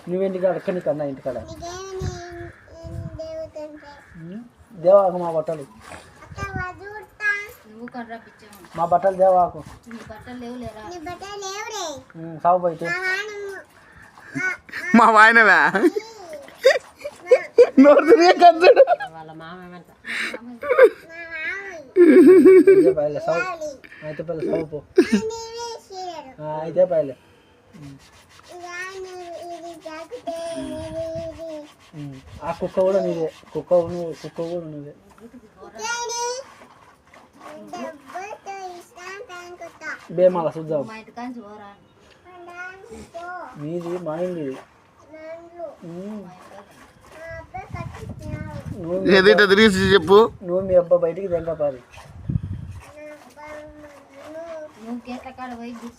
నువ్వేంటికాడ ఎక్కడి కన్నా ఇంటికాడ దేవాకు మా బట్టలు మా బట్టలు దేవాకు సాగు పోయితే మా వాయనవా నోరు తిరిగే కద్దుడు అయితే పల్లె సాగు పో అయితే పల్లె ఆ కుక్క కూడా నీదే కుక్క కూడా నీదే బేమాల చూద్దాం నీది మా ఇంది ఎదుట తిరిగి చెప్పు నువ్వు మీ అబ్బా బయటికి తెంగ పారి